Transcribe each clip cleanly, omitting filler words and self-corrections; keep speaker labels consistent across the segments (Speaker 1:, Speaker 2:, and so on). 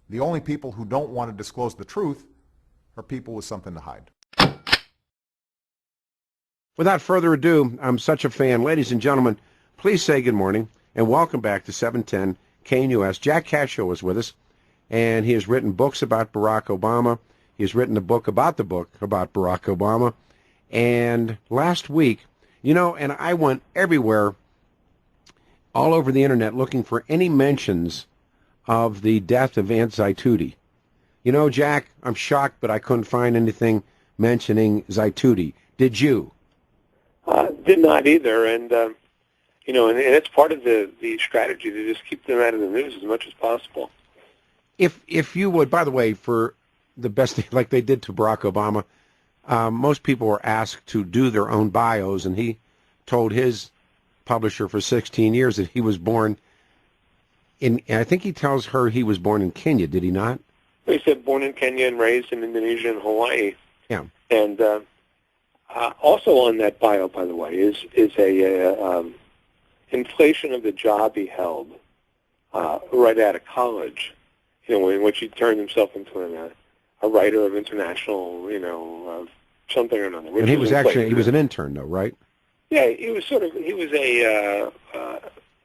Speaker 1: The only people who don't want to disclose the truth are people with something to hide.
Speaker 2: Without further ado, I'm such a fan. Ladies and gentlemen, please say good morning and welcome back to 710 KNUS. Jack Cascio is with us, and he has written books about Barack Obama. He has written a book about Barack Obama. And last week, and I went everywhere, all over the internet, looking for any mentions of the death of Aunt Zaitudi. Jack, I'm shocked, but I couldn't find anything mentioning Zaitudi. Did you?
Speaker 3: Did not either, and and it's part of the strategy to just keep them out of the news as much as possible.
Speaker 2: If you would, by the way, for the best thing, like they did to Barack Obama, most people were asked to do their own bios, and he told his publisher for 16 years that he was born in, I think he tells her he was born in Kenya, did he not?
Speaker 3: He said born in Kenya and raised in Indonesia and Hawaii.
Speaker 2: Yeah.
Speaker 3: And also on that bio, by the way, is a inflation of the job he held right out of college, in which he turned himself into a writer of international, something or another.
Speaker 2: And he was an intern, though, right?
Speaker 3: Yeah, he was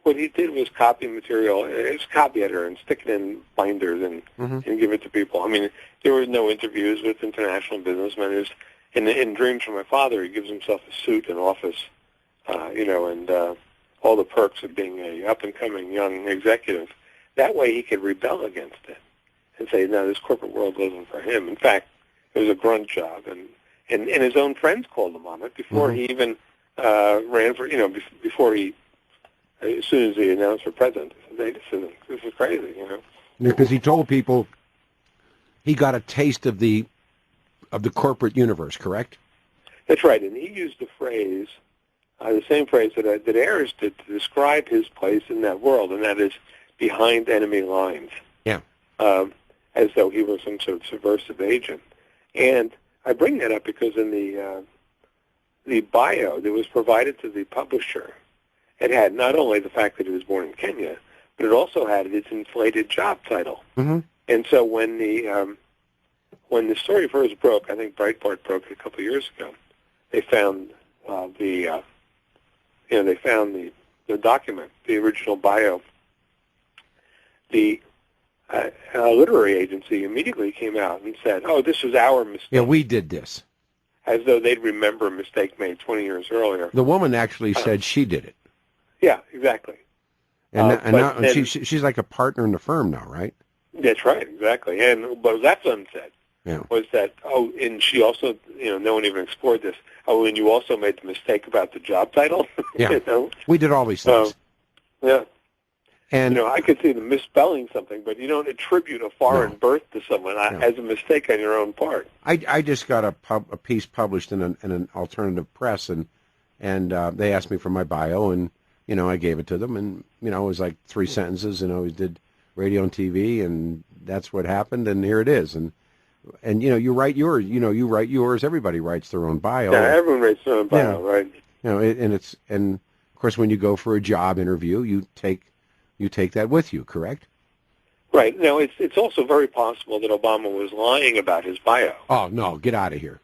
Speaker 3: what he did was copy material. He was a copy editor and stick it in binders and give it to people. I mean, there were no interviews with international businessmen. It was, in Dreams from My Father, he gives himself a suit and office, and all the perks of being a up-and-coming young executive. That way he could rebel against it and say, no, this corporate world wasn't for him. In fact, it was a grunt job. And his own friends called him on it before he even ran for, before he, as soon as he announced for president, they just said, this is crazy,
Speaker 2: Because he told people he got a taste of the corporate universe, correct?
Speaker 3: That's right, and he used the phrase, the same phrase that Ayers did to describe his place in that world, and that is behind enemy lines.
Speaker 2: Yeah.
Speaker 3: As though he was some sort of subversive agent. And I bring that up because in the bio that was provided to the publisher, it had not only the fact that he was born in Kenya, but it also had its inflated job title.
Speaker 2: Mm-hmm.
Speaker 3: And so when the story first broke, I think Breitbart broke it a couple of years ago, they found the document, the original bio. The literary agency immediately came out and said, "Oh, this was our mistake."
Speaker 2: Yeah, we did this.
Speaker 3: As though they'd remember a mistake made 20 years earlier.
Speaker 2: The woman actually said she did it.
Speaker 3: Yeah, exactly.
Speaker 2: And now she's like a partner in the firm now, right?
Speaker 3: That's right, exactly. And what that son said was that, and she also, no one even explored this. Oh, and you also made the mistake about the job title.
Speaker 2: Yeah, we did all these things.
Speaker 3: Yeah.
Speaker 2: And
Speaker 3: I could see them misspelling something, but you don't attribute a foreign birth to someone as a mistake on your own part.
Speaker 2: I just got a piece published in an alternative press, and they asked me for my bio, and I gave it to them, and it was like 3 sentences, and I always did radio and TV, and that's what happened, and here it is, and you write yours, you write yours. Everybody writes their own bio.
Speaker 3: Yeah, everyone writes their own bio, right?
Speaker 2: And of course when you go for a job interview, you take that with you, correct?
Speaker 3: Right. Now, it's also very possible that Obama was lying about his bio.
Speaker 2: Oh, no, get out of here.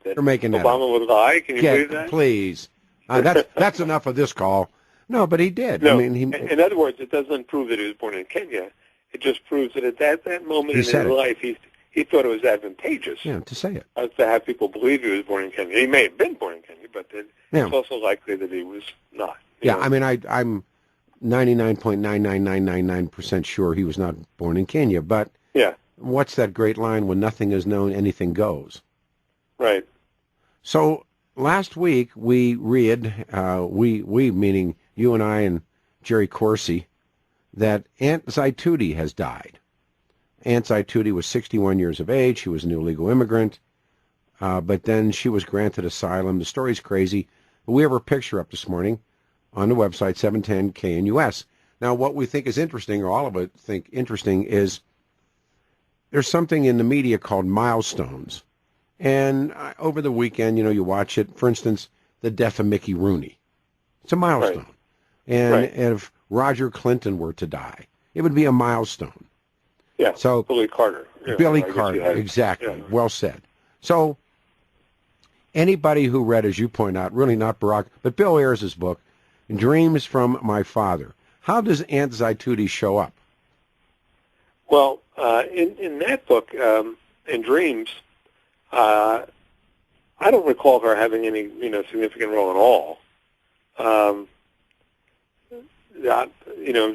Speaker 2: You're making that
Speaker 3: Obama would lie? Can you believe that?
Speaker 2: Please. That's enough of this call. No, but he did.
Speaker 3: No,
Speaker 2: I mean,
Speaker 3: in other words, it doesn't prove that he was born in Kenya. It just proves that at that moment in his life, he thought it was advantageous
Speaker 2: to say it.
Speaker 3: To have people believe he was born in Kenya. He may have been born in Kenya, but it's also likely that he was not.
Speaker 2: I mean, I'm 99.99999% sure he was not born in Kenya, but what's that great line, when nothing is known, anything goes?
Speaker 3: Right.
Speaker 2: So last week we read, we meaning you and I and Jerry Corsi, that Aunt Zaitudi has died. Aunt Zaitudi was 61 years of age. She was an illegal immigrant, but then she was granted asylum. The story's crazy. We have her picture up this morning on the website, 710 KNUS. Now, what we think is interesting, or all of us think interesting, is there's something in the media called milestones. And over the weekend, you watch it. For instance, the death of Mickey Rooney. It's a milestone.
Speaker 3: Right.
Speaker 2: And if Roger Clinton were to die, it would be a milestone.
Speaker 3: Yeah,
Speaker 2: So
Speaker 3: Billy Carter. Yeah,
Speaker 2: Billy
Speaker 3: I guess
Speaker 2: Carter,
Speaker 3: he had-
Speaker 2: exactly.
Speaker 3: yeah.
Speaker 2: Well said. So anybody who read, as you point out, really not Barack, but Bill Ayers' book, Dreams from My Father, how does Aunt Zaitudi show up?
Speaker 3: Well, in that book, in Dreams, I don't recall her having any significant role at all.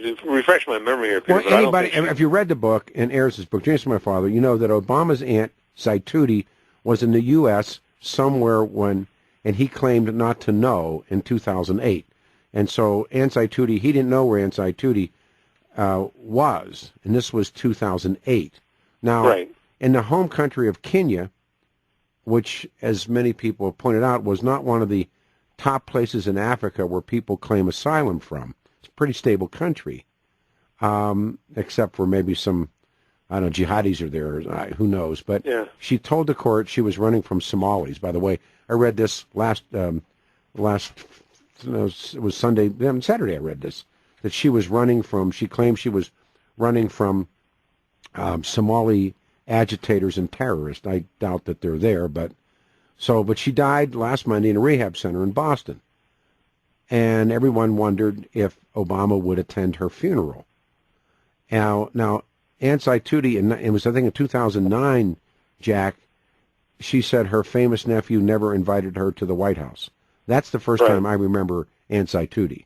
Speaker 3: Just refresh my memory here, Peter.
Speaker 2: Well,
Speaker 3: but I don't
Speaker 2: anybody,
Speaker 3: think
Speaker 2: if you read the book in Ayers' book, Dreams from My Father, you know that Obama's Aunt Zaitudi was in the U.S. somewhere when, and he claimed not to know in 2008. And so Aunt Zaitudi, he didn't know where Aunt Zaitudi was, and this was 2008. Now,
Speaker 3: Right.
Speaker 2: in the home country of Kenya, which, as many people have pointed out, was not one of the top places in Africa where people claim asylum from. It's a pretty stable country, except for maybe some, I don't know, jihadis are there, who knows. But
Speaker 3: Yeah.
Speaker 2: she told the court she was running from Somalis. By the way, I read this it was Saturday I read this, that she claimed she was running from Somali agitators and terrorists. I doubt that they're there, but she died last Monday in a rehab center in Boston. And everyone wondered if Obama would attend her funeral. Now Aunt Zaitudi, it was, I think, in 2009, Jack, she said her famous nephew never invited her to the White House. That's the first time I remember Aunt Zaitudi.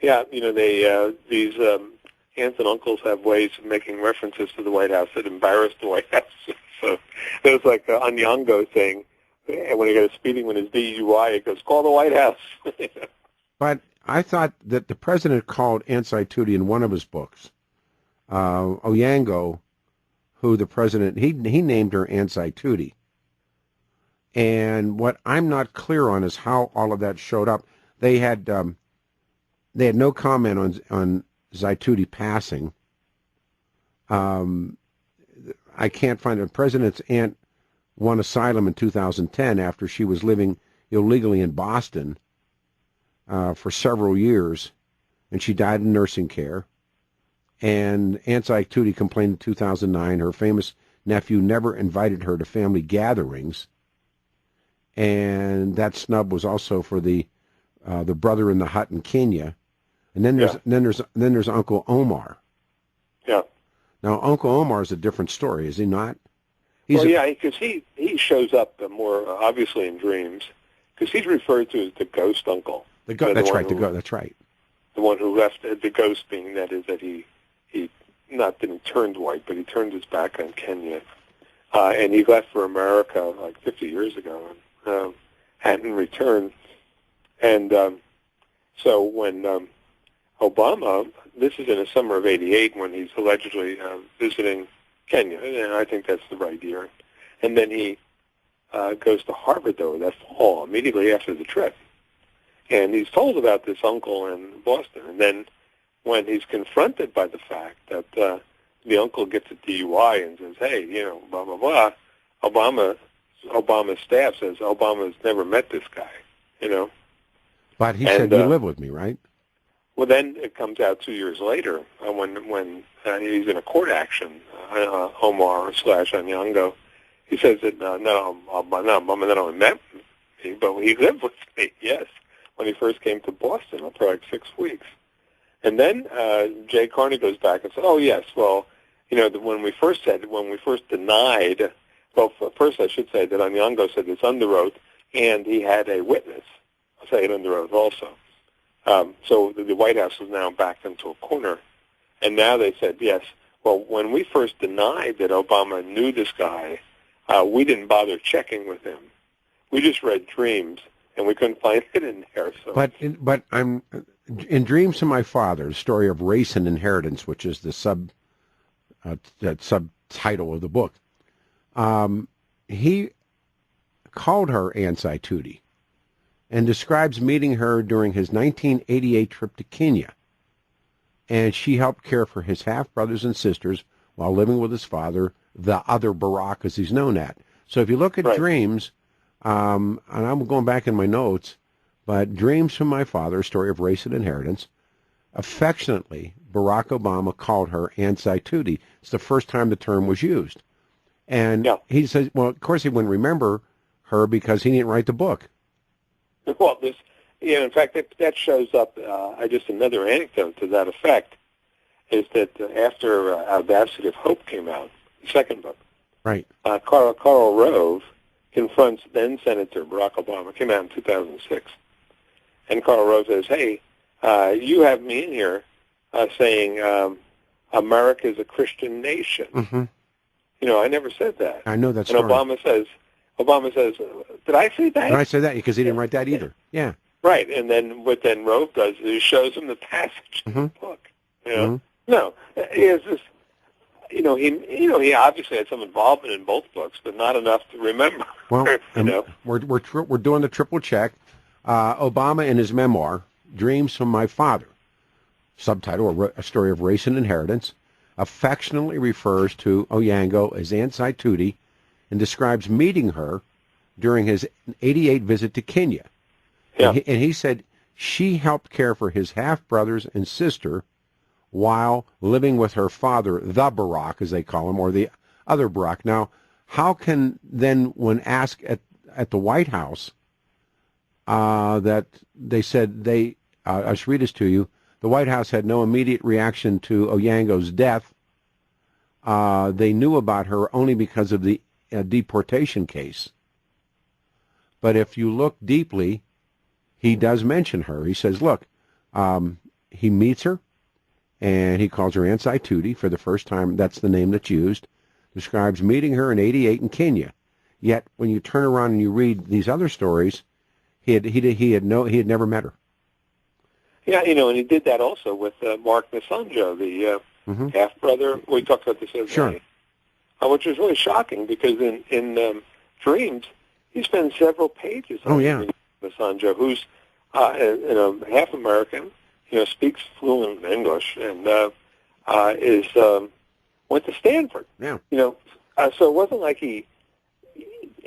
Speaker 3: Yeah, these aunts and uncles have ways of making references to the White House that embarrass the White House. So it was like Onyango saying, when he got a speeding with his DUI, he goes, call the White House.
Speaker 2: But I thought that the president called Aunt Zaitudi in one of his books. Onyango, who the president, he named her Aunt Zaitudi. And what I'm not clear on is how all of that showed up. They had no comment on Zaitudi passing. I can't find it. The president's aunt won asylum in 2010 after she was living illegally in Boston for several years, and she died in nursing care. And Aunt Zaitudi complained in 2009 her famous nephew never invited her to family gatherings, and that snub was also for the brother in the hut in Kenya. And then there's Uncle Omar.
Speaker 3: Yeah.
Speaker 2: Now Uncle Omar is a different story, is he not?
Speaker 3: Because he shows up more obviously in dreams, because he's referred to as the ghost uncle.
Speaker 2: That's right.
Speaker 3: The one who left, the ghost being that he not that he turned white, but he turned his back on Kenya, and he left for America like 50 years ago and hadn't returned. And so when Obama, this is in the summer of '88 when he's allegedly visiting Kenya, and I think that's the right year. And then he goes to Harvard, though, that fall, immediately after the trip. And he's told about this uncle in Boston. And then when he's confronted by the fact that the uncle gets a DUI and says, hey, blah, blah, blah, Obama's staff says Obama's never met this guy,
Speaker 2: But he said, you live with me, right?
Speaker 3: Well, then it comes out 2 years later when he's in a court action, Omar / Onyango. He says that, Obama not only met me, but he lived with me, yes, when he first came to Boston for like 6 weeks. And then Jay Carney goes back and says, oh, yes, well, when we first denied, well, first I should say that Onyango said it's under oath, and he had a witness say it under oath also. So the White House was now backed into a corner. And now they said, yes, well, when we first denied that Obama knew this guy, we didn't bother checking with him. We just read dreams, and we couldn't find it in there. So.
Speaker 2: But I'm in Dreams of My Father, the story of race and inheritance, which is the subtitle of the book. He called her Aunt Zaitudi and describes meeting her during his 1988 trip to Kenya. And she helped care for his half-brothers and sisters while living with his father, the other Barack, as he's known at. So if you look at Dreams, and I'm going back in my notes, but Dreams from My Father, a story of race and inheritance, affectionately, Barack Obama called her anti-Tootie. It's the first time the term was used. And he says, well, of course he wouldn't remember her because he didn't write the book.
Speaker 3: Well, in fact, that shows up, just another anecdote to that effect, is that after Audacity of Hope came out, the second book,
Speaker 2: right?
Speaker 3: Karl Rove confronts then-Senator Barack Obama, came out in 2006, and Karl Rove says, hey, you have me in here saying America is a Christian nation.
Speaker 2: Mm-hmm.
Speaker 3: I never said that.
Speaker 2: I know that's
Speaker 3: and
Speaker 2: right.
Speaker 3: Obama says, did I say that?
Speaker 2: Did I say that? Because he didn't write that either. Yeah.
Speaker 3: Right, and then what Rove does is he shows him the passage in the book. No, he has this. He obviously had some involvement in both books, but not enough to remember.
Speaker 2: Well, we're doing the triple check. Obama in his memoir, "Dreams from My Father," subtitle "A Story of Race and Inheritance," affectionately refers to Onyango as Aunt Tootie and describes meeting her during his '88 visit to Kenya.
Speaker 3: Yeah.
Speaker 2: And he said she helped care for his half-brothers and sister while living with her father, the Barack, as they call him, or the other Barack. Now, how can then, when asked at the White House, that they said I'll just read this to you, the White House had no immediate reaction to Onyango's death. They knew about her only because of the deportation case. But if you look deeply, he does mention her. He says, look, he meets her, and he calls her Aunt Tootie for the first time. That's the name that's used. Describes meeting her in '88 in Kenya. Yet, when you turn around and you read these other stories, he had never met her.
Speaker 3: Yeah, and he did that also with Mark Nisanjo, the half-brother. We talked about this the other day. Which was really shocking because in Dreams, he spends several pages on Nisanjo, who's half American, speaks fluent English, and went to Stanford.
Speaker 2: Yeah.
Speaker 3: So it wasn't like he.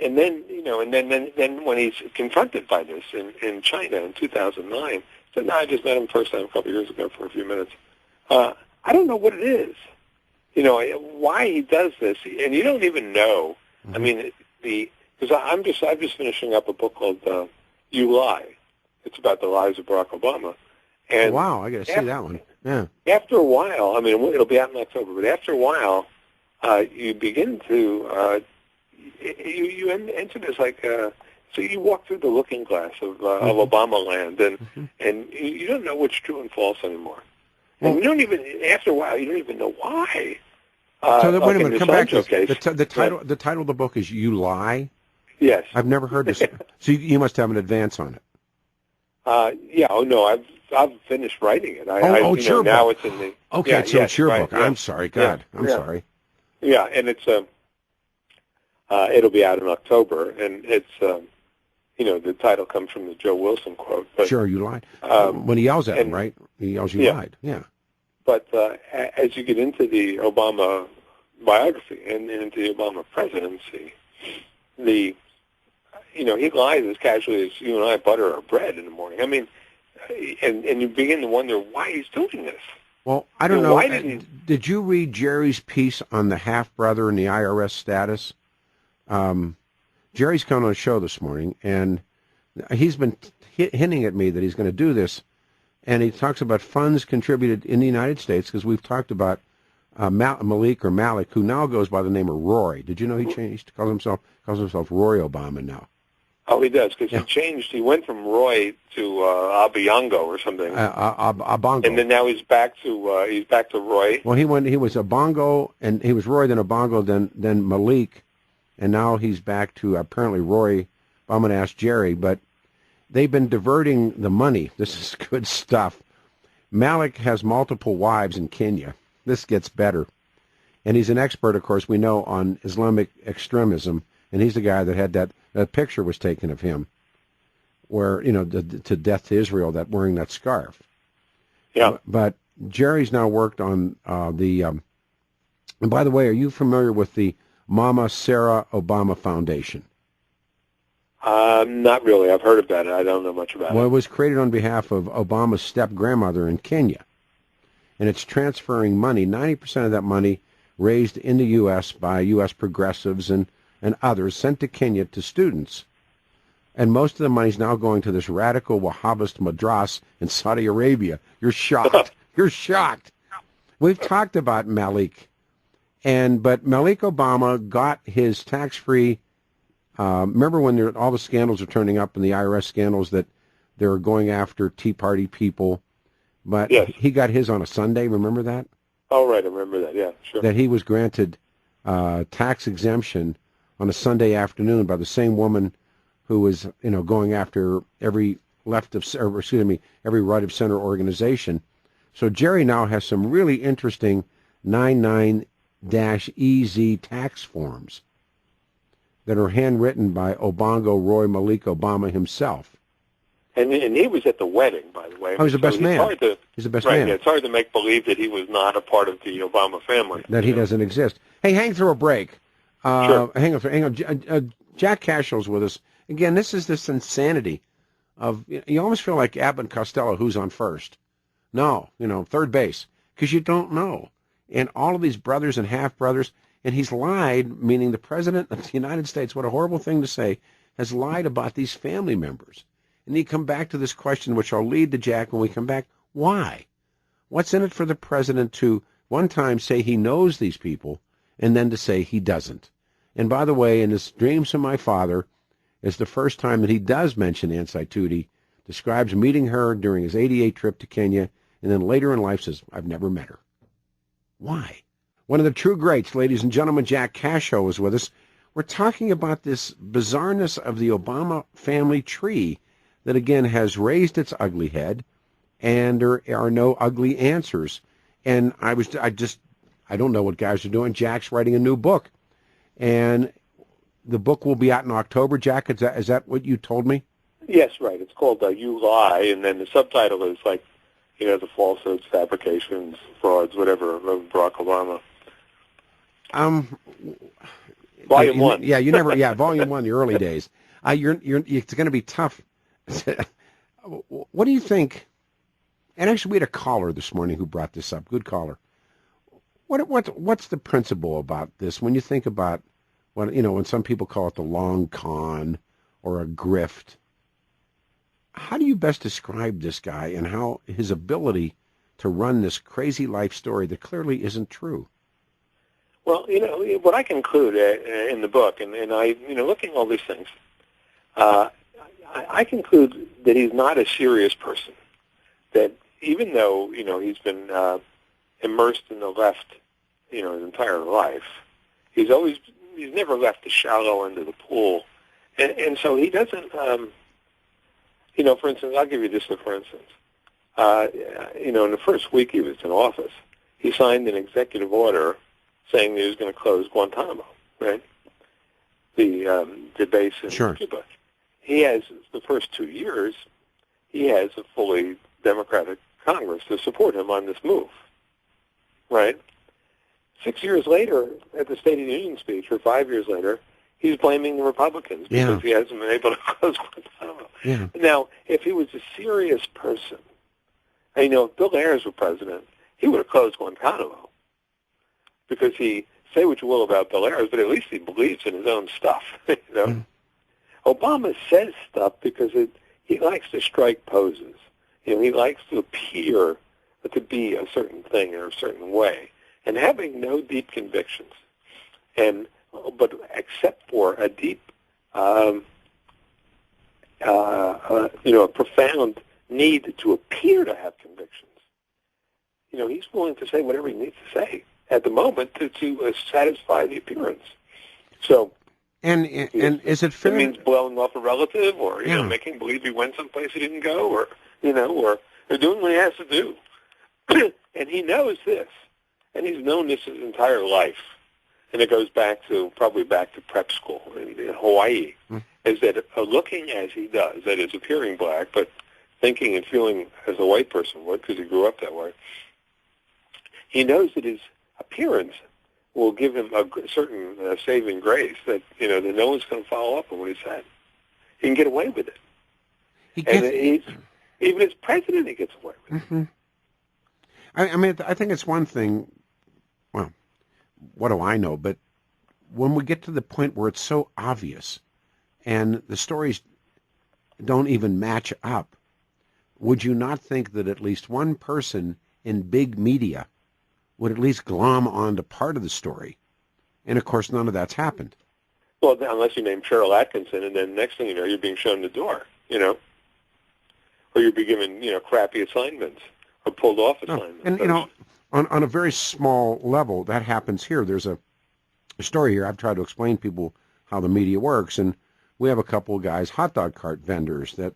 Speaker 3: And then then when he's confronted by this in China in 2009, he said, "No, I just met him first time a couple of years ago for a few minutes. I don't know what it is, why he does this, and you don't even know. I mean, because I'm just finishing up a book called You Lie. It's about the lives of Barack Obama. And
Speaker 2: wow, I got to see that one. Yeah.
Speaker 3: After a while, I mean, it'll be out in October, but after a while, you begin to you enter this so you walk through the looking glass of Obama land, and you don't know what's true and false anymore. And you don't even, after a while, you don't even know why.
Speaker 2: So wait a minute, come back to
Speaker 3: this.
Speaker 2: The title of the book is You Lie?
Speaker 3: Yes.
Speaker 2: I've never heard this. So you must have an advance on it.
Speaker 3: I've finished writing it.
Speaker 2: It's your
Speaker 3: now
Speaker 2: book.
Speaker 3: It's in the...
Speaker 2: Okay, so it's your book.
Speaker 3: Yeah.
Speaker 2: I'm sorry, God. I'm sorry.
Speaker 3: Yeah, and it's it'll be out in October, and it's the title comes from the Joe Wilson quote. But,
Speaker 2: sure, you lied. When he yells at him, right? He yells, "You lied." Yeah.
Speaker 3: But as you get into the Obama biography and into the Obama presidency, he lies as casually as you and I butter our bread in the morning. I mean, and you begin to wonder why he's doing this.
Speaker 2: Well, I don't know. Did you read Jerry's piece on the half-brother and the IRS status? Jerry's coming on a show this morning, and he's been hinting at me that he's going to do this, and he talks about funds contributed in the United States, because we've talked about Malik, who now goes by the name of Roy. Did you know he changed? Calls himself Roy Obama now.
Speaker 3: Oh, he does, because he changed. He went from Roy to Abiyango or something.
Speaker 2: Abongo.
Speaker 3: And then now he's back to Roy.
Speaker 2: Well, he was Abongo, and he was Roy, then Abongo, then Malik, and now he's back to apparently Roy. I'm going to ask Jerry, but they've been diverting the money. This is good stuff. Malik has multiple wives in Kenya. This gets better. And he's an expert, of course, we know, on Islamic extremism, and he's the guy that had that picture was taken of him where, to death to Israel, that wearing that scarf.
Speaker 3: Yeah.
Speaker 2: But Jerry's now worked on and by the way, are you familiar with the Mama Sarah Obama Foundation?
Speaker 3: Not really. I've heard about it. I don't know much about it.
Speaker 2: Well, it was created on behalf of Obama's step-grandmother in Kenya. and it's transferring money, 90% of that money raised in the U.S. by U.S. progressives and others, sent to Kenya to students. And most of the money is now going to this radical Wahhabist madras in Saudi Arabia. You're shocked. You're shocked. We've talked about Malik, but Malik Obama got his tax-free. Remember when all the scandals are turning up in the IRS scandals that they're going after Tea Party people, but
Speaker 3: yes.
Speaker 2: He got his on a Sunday. Remember that?
Speaker 3: Oh, right. I remember that. Yeah, sure.
Speaker 2: That he was granted tax exemption on a Sunday afternoon by the same woman who was, going after every right of center organization. So Jerry now has some really interesting 99-EZ tax forms that are handwritten by Obongo Roy Malik Obama himself.
Speaker 3: And he was at the wedding, by the way.
Speaker 2: Oh, he's the best man. He's the best man.
Speaker 3: Yeah, it's hard to make believe that he was not a part of the Obama family.
Speaker 2: That he doesn't exist. Hey, hang through a break.
Speaker 3: Sure.
Speaker 2: Hang on. Jack Cashell's with us. Again, this is this insanity of, you almost feel like Abbott and Costello, who's on first. No, third base, because you don't know. And all of these brothers and half-brothers, and he's lied, meaning the President of the United States, what a horrible thing to say, has lied about these family members. And you come back to this question, which I'll lead to Jack when we come back. Why? What's in it for the President to one time say he knows these people and then to say he doesn't? And by the way, in his Dreams of My Father, is the first time that he does mention Ansai Tutti, describes meeting her during his 88 trip to Kenya, and then later in life says, I've never met her. Why? One of the true greats, ladies and gentlemen, Jack Casho is with us. We're talking about this bizarreness of the Obama family tree that, again, has raised its ugly head, and there are no ugly answers. And I don't know what guys are doing. Jack's writing a new book, and the book will be out in October. Jack, is that what you told me?
Speaker 3: Yes, right. It's called You Lie, and then the subtitle is like, the falsehoods, fabrications, frauds, whatever, of Barack Obama. Volume 1.
Speaker 2: Yeah, you never. Yeah, Volume 1, the early days. It's going to be tough. What do you think? And actually, we had a caller this morning who brought this up. Good caller. What's the principle about this? When you think about when some people call it the long con or a grift, how do you best describe this guy and how his ability to run this crazy life story that clearly isn't true?
Speaker 3: Well, what I conclude in the book, and I, looking at all these things, I conclude that he's not a serious person. That even though, he's been immersed in the left, his entire life, he's never left the shallow end of the pool. And so he doesn't, for instance, I'll give you this for instance. In the first week he was in office, he signed an executive order saying that he was going to close Guantanamo, right? The base in Cuba. He has, the first 2 years, he has a fully Democratic Congress to support him on this move, right? 6 years later, at the State of the Union speech, or 5 years later, he's blaming the Republicans because he hasn't been able to close Guantanamo.
Speaker 2: Yeah.
Speaker 3: Now, if he was a serious person, if Bill Ayers were president, he would have closed Guantanamo because say what you will about Bill Ayers, but at least he believes in his own stuff, Obama says stuff because he likes to strike poses. He likes to appear to be a certain thing or a certain way, and having no deep convictions, but except for a deep, a profound need to appear to have convictions. He's willing to say whatever he needs to say at the moment to satisfy the appearance. So.
Speaker 2: And is it fair?
Speaker 3: It means blowing off a relative, or making believe he went someplace he didn't go, or doing what he has to do. And he knows this, and he's known this his entire life. And it goes probably back to prep school in Hawaii. Is that looking as he does, that is appearing black, but thinking and feeling as a white person would, because he grew up that way. He knows that his appearance will give him a certain saving grace that that no one's going to follow up on what he said. He can get away with it, even as president, he gets away with it.
Speaker 2: I mean, I think it's one thing. Well, what do I know? But when we get to the point where it's so obvious, and the stories don't even match up, would you not think that at least one person in big media would at least glom onto part of the story? And of course, none of that's happened.
Speaker 3: Well, unless you name Cheryl Atkinson, and then next thing you know, you're being shown the door, or you're being given, crappy assignments or pulled off assignments.
Speaker 2: And, on a very small level, that happens here. There's a story here. I've tried to explain to people how the media works, and we have a couple of guys, hot dog cart vendors, that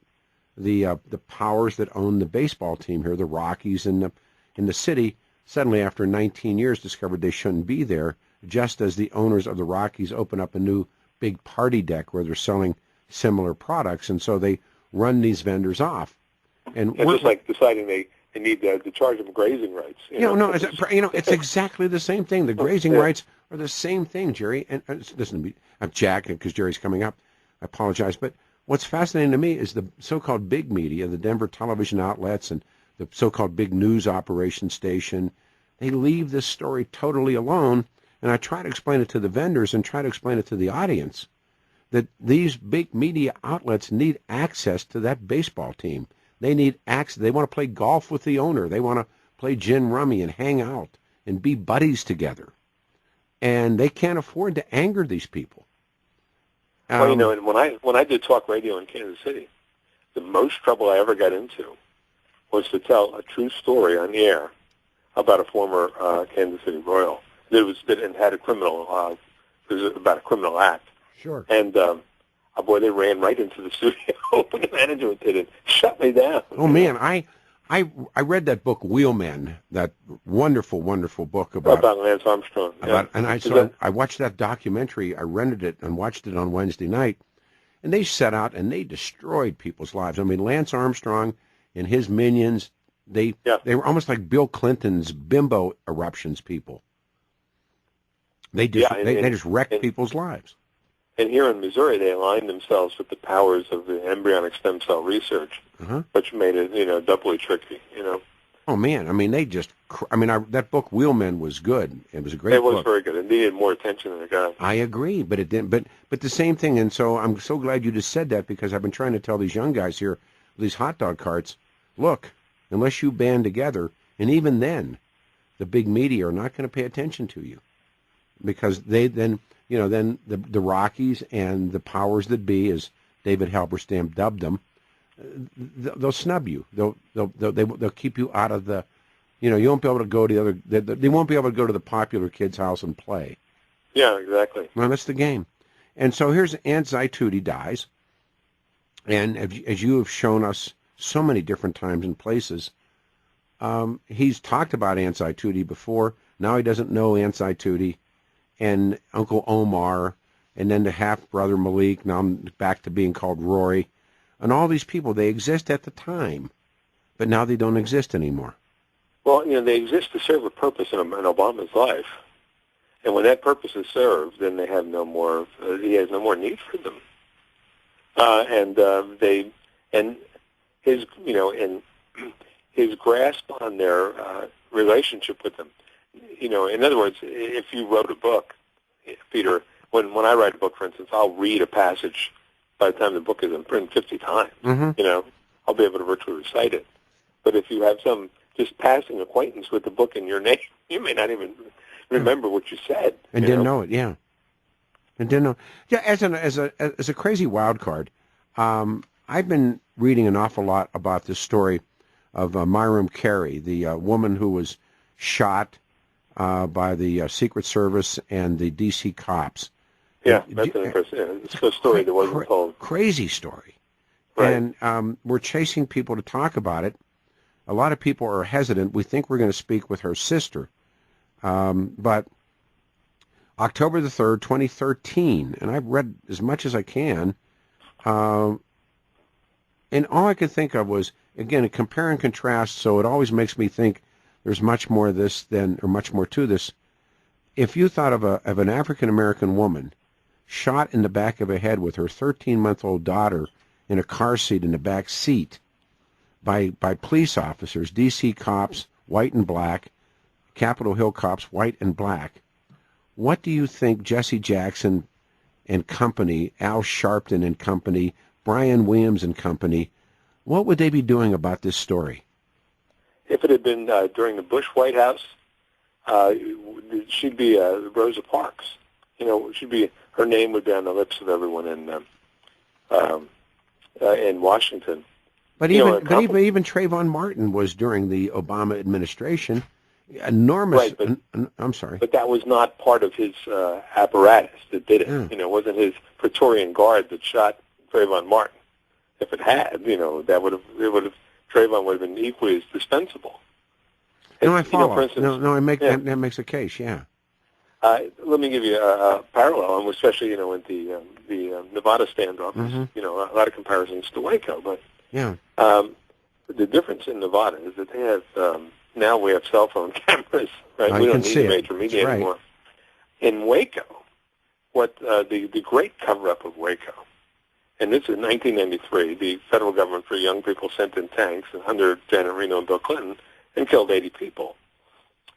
Speaker 2: the powers that own the baseball team here, the Rockies in the city, suddenly after 19 years discovered they shouldn't be there, just as the owners of the Rockies open up a new big party deck where they're selling similar products, and so they run these vendors off. And
Speaker 3: it's just like deciding they need to charge them grazing rights.
Speaker 2: It's exactly the same thing. The grazing rights are the same thing, Jerry. And listen to me, I'm Jack, because Jerry's coming up. I apologize, but what's fascinating to me is the so-called big media, the Denver television outlets and the so-called big news operation station. They leave this story totally alone, and I try to explain it to the vendors and try to explain it to the audience that these big media outlets need access to that baseball team. They need access. They want to play golf with the owner. They want to play gin rummy and hang out and be buddies together. And they can't afford to anger these people.
Speaker 3: Well, and when I did talk radio in Kansas City, the most trouble I ever got into was to tell a true story on the air about a former Kansas City Royal that had a criminal. It was about a criminal act.
Speaker 2: Sure.
Speaker 3: And boy, they ran right into the studio. The management did it, shut me down.
Speaker 2: Oh man, I read that book Wheelmen, that wonderful, wonderful book about
Speaker 3: Lance Armstrong.
Speaker 2: I watched that documentary. I rented it and watched it on Wednesday night, and they set out and they destroyed people's lives. I mean, Lance Armstrong and his minions, they were almost like Bill Clinton's bimbo eruptions people. They just wrecked people's lives.
Speaker 3: And here in Missouri, they aligned themselves with the powers of the embryonic stem cell research, which made it, doubly tricky,
Speaker 2: Oh, man. I mean, that book, Wheelmen, was good. It was a great book.
Speaker 3: It was very good. It needed more attention than it got.
Speaker 2: I agree, but it didn't. But the same thing, and so I'm so glad you just said that, because I've been trying to tell these young guys here, these hot dog carts, look, unless you band together, and even then, the big media are not going to pay attention to you, because they then... then the Rockies and the powers that be, as David Halberstam dubbed them, they'll snub you. They'll keep you out of the, you won't be able to go to they won't be able to go to the popular kid's house and play.
Speaker 3: Yeah, exactly.
Speaker 2: Well, that's the game. And so here's Aunt Zaitudi dies, and as you have shown us so many different times and places, he's talked about Aunt Zaitudi before. Now he doesn't know Aunt Zaitudi and Uncle Omar, and then the half-brother Malik. Now I'm back to being called Rory. And all these people, they exist at the time, but now they don't exist anymore.
Speaker 3: Well, they exist to serve a purpose in Obama's life. And when that purpose is served, then they have no more, he has no more need for them. And his grasp on their relationship with them. In other words, if you wrote a book, Peter, when I write a book, for instance, I'll read a passage by the time the book is in print 50 times. I'll be able to virtually recite it. But if you have some just passing acquaintance with the book in your name, you may not even remember what you said.
Speaker 2: And didn't know it, yeah. And didn't know. Yeah, as a crazy wild card, I've been reading an awful lot about this story of Myram Carey, the woman who was shot by the Secret Service and the D.C. cops.
Speaker 3: Yeah, that's an interesting. It's a story that wasn't told.
Speaker 2: Crazy story.
Speaker 3: Right.
Speaker 2: And we're chasing people to talk about it. A lot of people are hesitant. We think we're going to speak with her sister. But October the 3rd, 2013, and I've read as much as I can, and all I could think of was, again, a compare and contrast, so it always makes me think there's much more of this much more to this. If you thought of an African-American woman shot in the back of the head with her 13-month-old daughter in a car seat in the back seat by police officers, D.C. cops, white and black, Capitol Hill cops, white and black. What do you think Jesse Jackson and company, Al Sharpton and company, Brian Williams and company, what would they be doing about this story?
Speaker 3: If it had been during the Bush White House, she'd be Rosa Parks. She'd be, her name would be on the lips of everyone in Washington.
Speaker 2: But even Trayvon Martin was during the Obama administration. Enormous.
Speaker 3: Right,
Speaker 2: I'm sorry.
Speaker 3: But that was not part of his apparatus that did it. It wasn't his Praetorian Guard that shot Trayvon Martin. If it had, Trayvon would have been equally as dispensable.
Speaker 2: No, I follow.
Speaker 3: For instance,
Speaker 2: that makes a case. Yeah.
Speaker 3: Let me give you a parallel, and especially with the Nevada standoff.
Speaker 2: Mm-hmm.
Speaker 3: A lot of comparisons to Waco, but
Speaker 2: yeah.
Speaker 3: The difference in Nevada is that they have now we have cell phone cameras, right? We don't need major media anymore. In Waco, what the great cover-up of Waco, and this is 1993, the federal government for young people sent in tanks under Janet Reno and Bill Clinton and killed 80 people.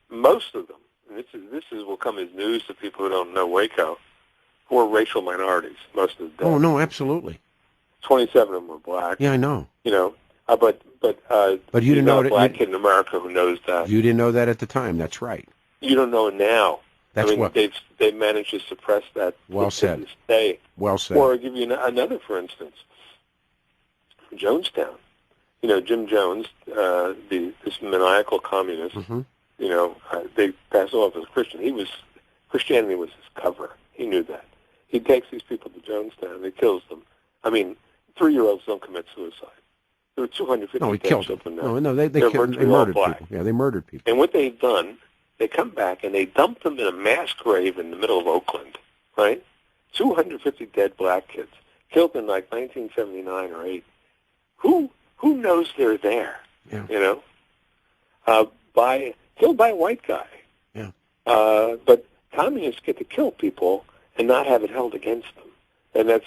Speaker 3: Most of them, and this will come as news to people who don't know Waco, were racial minorities. Most of the
Speaker 2: Oh no, absolutely.
Speaker 3: 27 of them were black.
Speaker 2: Yeah, I know.
Speaker 3: But
Speaker 2: you didn't know
Speaker 3: a black kid in America who knows that.
Speaker 2: You didn't know that at the time. That's right.
Speaker 3: You don't know it now.
Speaker 2: That's
Speaker 3: they've managed to suppress that.
Speaker 2: Well said.
Speaker 3: This day.
Speaker 2: Well said.
Speaker 3: Or I'll give you another, for instance, Jonestown. Jim Jones, this maniacal communist.
Speaker 2: Mm-hmm.
Speaker 3: They passed off as Christian. Christianity was his cover. He knew that. He takes these people to Jonestown. He kills them. 3-year-olds don't commit suicide. There were 250
Speaker 2: No, he killed them. No, they murdered people. Yeah, they murdered people.
Speaker 3: And what they've done, they come back and they dump them in a mass grave in the middle of Oakland, right? 250 dead black kids killed in 1979 or 8. Who knows they're there?
Speaker 2: Yeah.
Speaker 3: Killed by a white guy.
Speaker 2: Yeah.
Speaker 3: But communists get to kill people and not have it held against them, and that's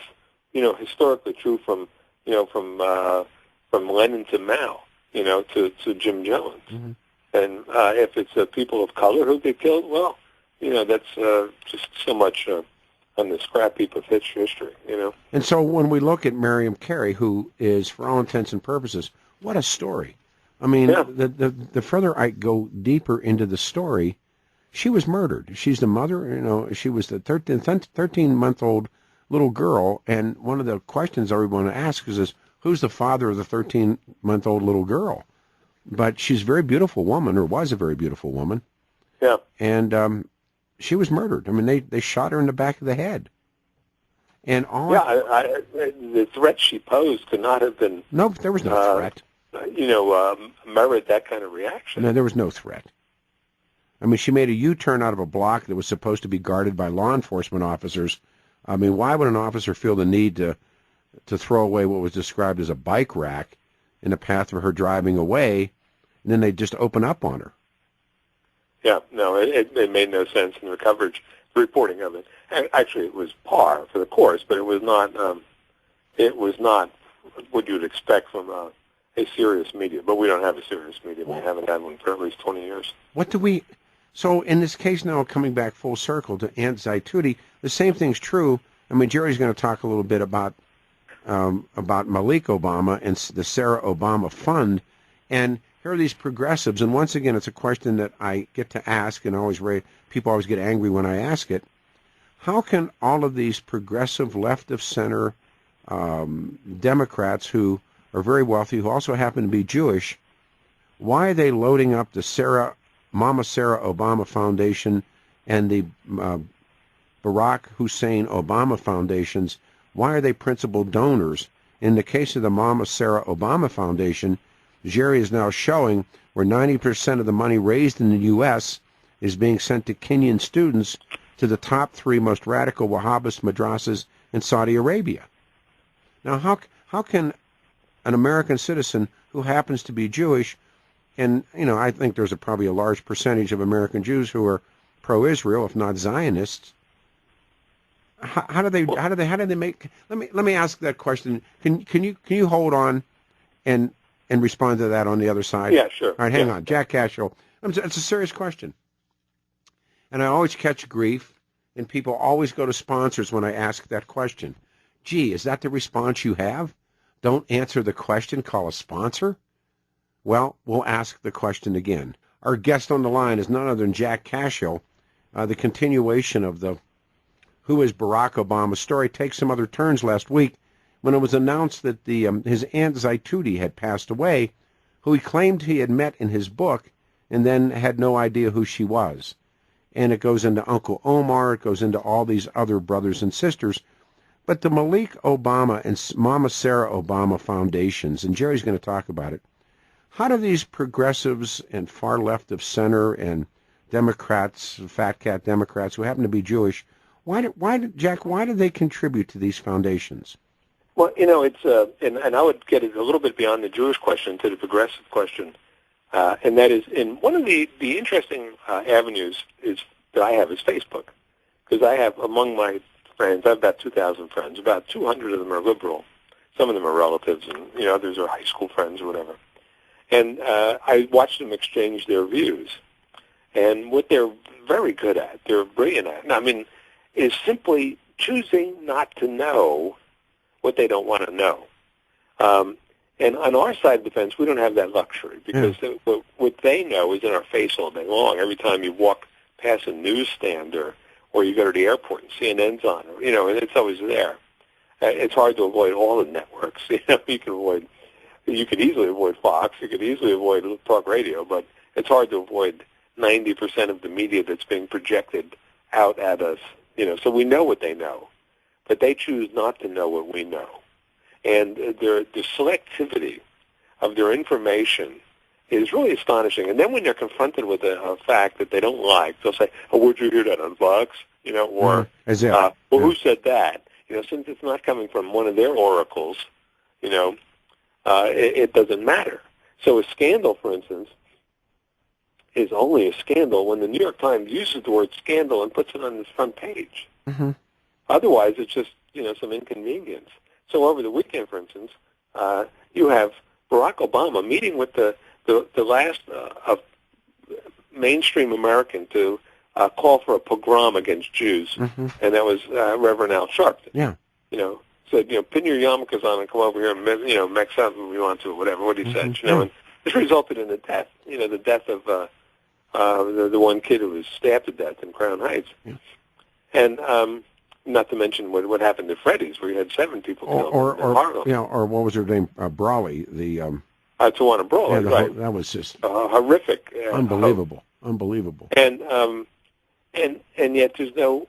Speaker 3: historically true from Lenin to Mao, to Jim Jones. Mm-hmm. And if it's people of color who get killed, well, that's just so much on the scrap heap of history,
Speaker 2: And so when we look at Miriam Carey, who is, for all intents and purposes, what a story. The further I go deeper into the story, she was murdered. She's the mother, she was the 13-month-old little girl, and one of the questions everyone asks is who's the father of the 13-month-old little girl? But she's a very beautiful woman, or was a very beautiful woman.
Speaker 3: Yeah.
Speaker 2: And she was murdered. They shot her in the back of the head. And all
Speaker 3: the threat she posed could not have been...
Speaker 2: No, there was no threat.
Speaker 3: Merit that kind of reaction.
Speaker 2: No, there was no threat. She made a U-turn out of a block that was supposed to be guarded by law enforcement officers. Why would an officer feel the need to throw away what was described as a bike rack in the path of her driving away, and then they just open up on her?
Speaker 3: Yeah, no, it made no sense in the coverage, the reporting of it. And actually, it was par for the course, but it was not what you would expect from a serious media. But we don't have a serious media. We haven't had one for at least 20 years.
Speaker 2: So in this case now, coming back full circle to Aunt Zaituti, the same thing's true. Jerry's going to talk a little bit about Malik Obama and the Sarah Obama Fund, and here are these progressives, and once again, it's a question that I get to ask, and people always get angry when I ask it. How can all of these progressive left-of-center Democrats who are very wealthy, who also happen to be Jewish, why are they loading up the Mama Sarah Obama Foundation and the Barack Hussein Obama Foundations? Why are they principal donors? In the case of the Mama Sarah Obama Foundation, Jerry is now showing where 90% of the money raised in the U.S. is being sent to Kenyan students to the top 3 most radical Wahhabist madrasas in Saudi Arabia. Now, how can an American citizen who happens to be Jewish, and I think there's probably a large percentage of American Jews who are pro-Israel, if not Zionists. How do they make? Let me ask that question. Can you hold on and and respond to that on the other side?
Speaker 3: Yeah, sure.
Speaker 2: All right, hang on. Jack Cashill. It's a serious question. And I always catch grief, and people always go to sponsors when I ask that question. Gee, is that the response you have? Don't answer the question, call a sponsor? Well, we'll ask the question again. Our guest on the line is none other than Jack Cashill. The continuation of the Who is Barack Obama story takes some other turns last week when it was announced that his Aunt Zaitudi had passed away, who he claimed he had met in his book and then had no idea who she was. And it goes into Uncle Omar, it goes into all these other brothers and sisters. But the Malik Obama and Mama Sarah Obama foundations, and Jerry's going to talk about it, how do these progressives and far left of center and Democrats, fat cat Democrats who happen to be Jewish, Jack, why do they contribute to these foundations?
Speaker 3: Well, it's and I would get it a little bit beyond the Jewish question to the progressive question, and that is, in one of the interesting avenues that I have is Facebook, because I have among my friends, I have about 2,000 friends. About 200 of them are liberal. Some of them are relatives, and others are high school friends or whatever. And I watch them exchange their views, and what they're very good at, they're brilliant at, is simply choosing not to know what they don't want to know. And on our side of the fence, we don't have that luxury because what they know is in our face all day long. Every time you walk past a newsstand or you go to the airport and CNN's on, and it's always there. It's hard to avoid all the networks. You could easily avoid Fox. You could easily avoid talk radio, but it's hard to avoid 90% of the media that's being projected out at us. So we know what they know, but they choose not to know what we know. And the selectivity of their information is really astonishing. And then when they're confronted with a fact that they don't like, they'll say, "Oh, where'd you hear that on Fox?" Or who said that? Since it's not coming from one of their oracles, it doesn't matter. So a scandal, for instance, is only a scandal when the New York Times uses the word scandal and puts it on its front page.
Speaker 2: Mm-hmm.
Speaker 3: Otherwise, it's just some inconvenience. So over the weekend, for instance, you have Barack Obama meeting with the last of mainstream American to call for a pogrom against Jews, and that was Reverend Al Sharpton.
Speaker 2: Yeah.
Speaker 3: Said, pin your yarmulkes on and come over here and mix up if you want to, or whatever. What he said, and this resulted in the death. The death of the one kid who was stabbed to death in Crown Heights, and not to mention what happened to Freddy's, where you had 7 people killed.
Speaker 2: Or what was her name? Brawley, the
Speaker 3: Tawana Brawley, right?
Speaker 2: That was just
Speaker 3: horrific,
Speaker 2: unbelievable.
Speaker 3: And yet there's no,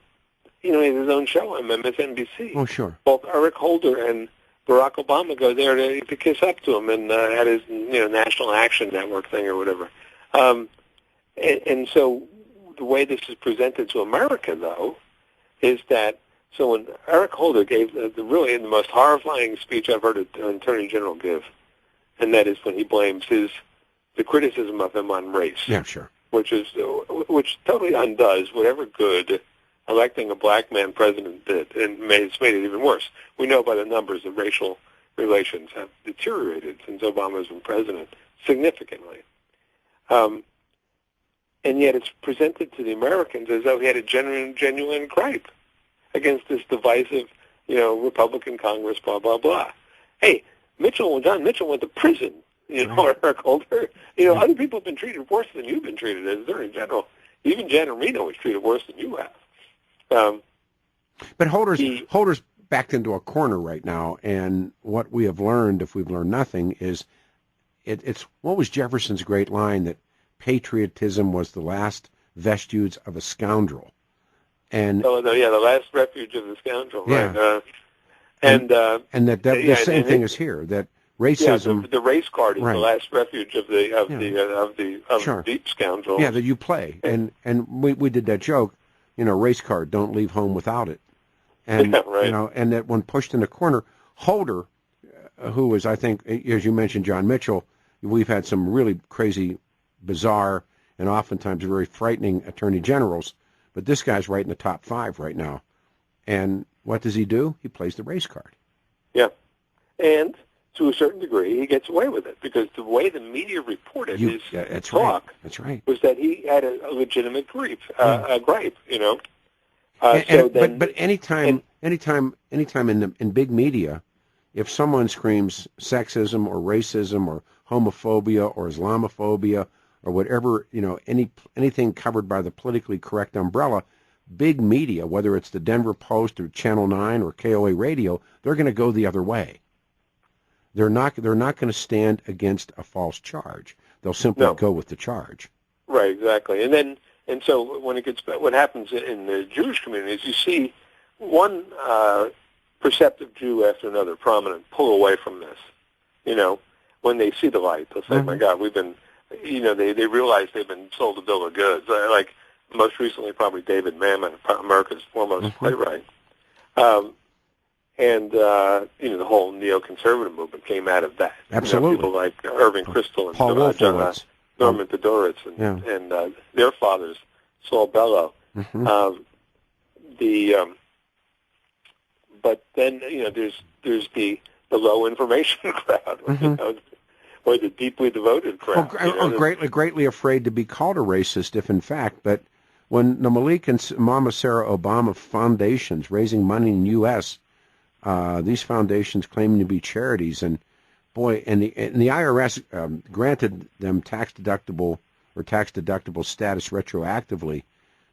Speaker 3: he has his own show on MSNBC.
Speaker 2: Oh, sure.
Speaker 3: Both Eric Holder and Barack Obama go there to kiss up to him, and at his National Action Network thing or whatever. And so the way this is presented to America, though, is that when Eric Holder gave the most horrifying speech I've heard an Attorney General give, and that is when he blames the criticism of him on race.
Speaker 2: Yeah, sure.
Speaker 3: Which totally undoes whatever good electing a black man president did, and it's made it even worse. We know by the numbers that racial relations have deteriorated since Obama's been president significantly. And yet it's presented to the Americans as though he had a genuine gripe against this divisive, Republican Congress, blah, blah, blah. Hey, John Mitchell went to prison, or Eric Holder. Other people have been treated worse than you've been treated as Attorney General. Even Janet Reno was treated worse than you have.
Speaker 2: But Holder's backed into a corner right now, and what we have learned, if we've learned nothing, is it's what was Jefferson's great line that patriotism was the last vestige of a scoundrel. And
Speaker 3: the last refuge of the scoundrel.
Speaker 2: Yeah.
Speaker 3: Right?
Speaker 2: And the same thing is here, that racism.
Speaker 3: Yeah, the race card is the last refuge of the deep scoundrel.
Speaker 2: Yeah, that you play, and we did that joke, race card, don't leave home without it, and and that when pushed in the corner, Holder, who is, I think, as you mentioned, John Mitchell, we've had some really crazy, bizarre, and oftentimes very frightening attorney generals, but this guy's right in the top 5 right now, and what does he do? He plays the race card.
Speaker 3: Yeah, and to a certain degree, he gets away with it because the way the media reported his talk was that he had a legitimate gripe, a gripe, you know.
Speaker 2: But anytime in big media, if someone screams sexism or racism or homophobia or Islamophobia or whatever, you know, anything covered by the politically correct umbrella, big media, whether it's the Denver Post or Channel 9 or KOA Radio, they're going to go the other way. They're not going to stand against a false charge. They'll simply go with the charge.
Speaker 3: Right, exactly. And so when it gets, what happens in the Jewish communities, you see one perceptive Jew after another, prominent, pull away from this. You know, when they see the light, they'll say, "My God, we've been," you know, they realize they've been sold a bill of goods. Like most recently, probably David Mamet, America's foremost playwright. And you know, the whole neoconservative movement came out of that.
Speaker 2: Absolutely.
Speaker 3: You know, people like Irving Kristol and
Speaker 2: Paul Wolfowitz.
Speaker 3: Norman Podhoretz and their fathers, Saul Bellow. But then, you know, there's the low information crowd, you know, or the deeply devoted crowd.
Speaker 2: Greatly afraid to be called a racist, if in fact. But when the Malik and Mama Sarah Obama foundations raising money in the U.S., these foundations claiming to be charities, and boy, and the IRS granted them tax deductible status retroactively,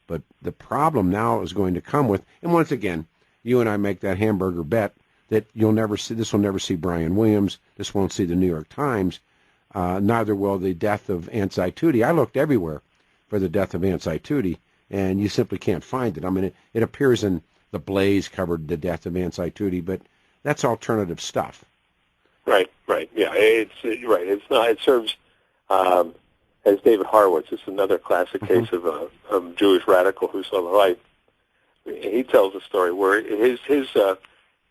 Speaker 2: but the problem now is going to come with, and once again, you and I make that hamburger bet that this will never see Brian Williams, this won't see the New York Times, neither will the death of Ansai Tutti. I looked everywhere for the death of Ansai Tutti, and you simply can't find it. I mean, it appears in the Blaze covered the death of Ansai Tutti, but that's alternative stuff. Right,
Speaker 3: yeah, it's right. It's not. It serves as David Horowitz. It's another classic case of a Jewish radical who saw the light. He tells a story where his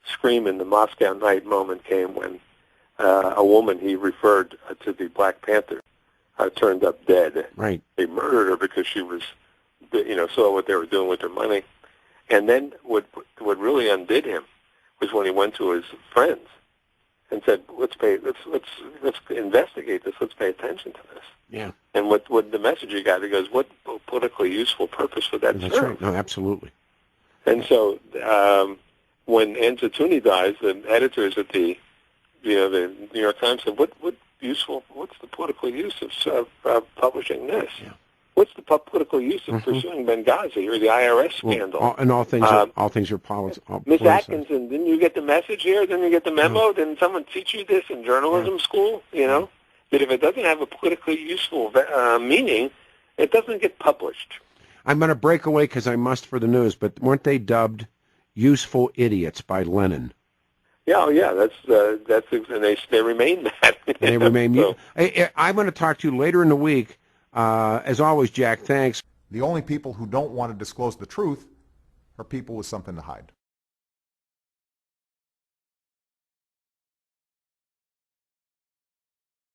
Speaker 3: scream in the Moscow night moment came when a woman he referred to the Black Panther turned up dead.
Speaker 2: Right,
Speaker 3: they murdered her because she was, you know, saw what they were doing with their money. And then what really undid him was when he went to his friends and said, let's investigate this. Let's pay attention to this.
Speaker 2: Yeah.
Speaker 3: And what the message he got, he goes, what politically useful purpose would that serve?
Speaker 2: That's right. No, absolutely.
Speaker 3: And so when Ansai Tutti dies, the editors at the New York Times said, what's the political use of publishing this? Yeah. What's the political use of pursuing Benghazi or the IRS scandal?
Speaker 2: All things are politics.
Speaker 3: Miss Atkinson, didn't you get the message here? Didn't you get the memo? Didn't someone teach you this in journalism school? You know, that if it doesn't have a politically useful meaning, it doesn't get published.
Speaker 2: I'm going to break away because I must for the news, but weren't they dubbed useful idiots by Lenin?
Speaker 3: Yeah, that's and they remain that.
Speaker 2: They remain. So. I'm going to talk to you later in the week. As always, Jack, thanks.
Speaker 1: The only people who don't want to disclose the truth are people with something to hide.